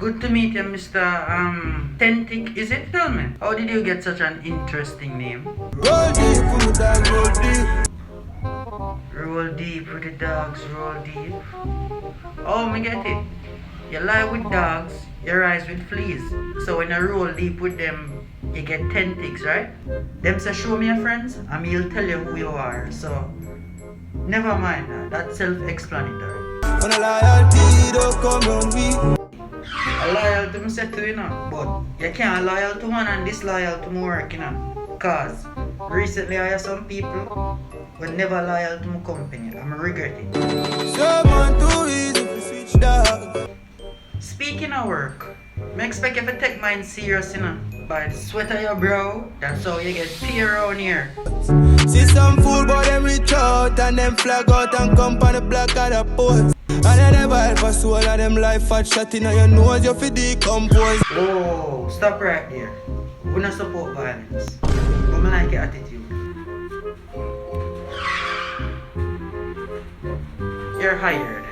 Good to meet you, Mr. Tentic, is it? Tell me, how did you get such an interesting name? Roll deep with the dog, roll deep. Roll deep with the dogs, roll deep. Oh, me get it. You lie with dogs, you rise with fleas. So when you roll deep with them, you get tentics, right? Them say show me your friends, and me'll tell you who you are. So never mind that. That's self-explanatory. When a loyalty don't come round we. I loyal to myself too, you know, but you can't loyal to one and disloyal to my work, you know. Cause recently I have some people who never loyal to my company. I'm regretting. Someone too easy to switch dog. Speaking of work, I expect you to take mine serious, you know. By the sweat of your brow, that's how you get paid around here. See some fool but them reach out and them flag out and come on the block of the post. And then they buy for soul of them life fat shot in your nose you fi decompose. Whoa, stop right there. We don't support violence. But I like your attitude. You're hired.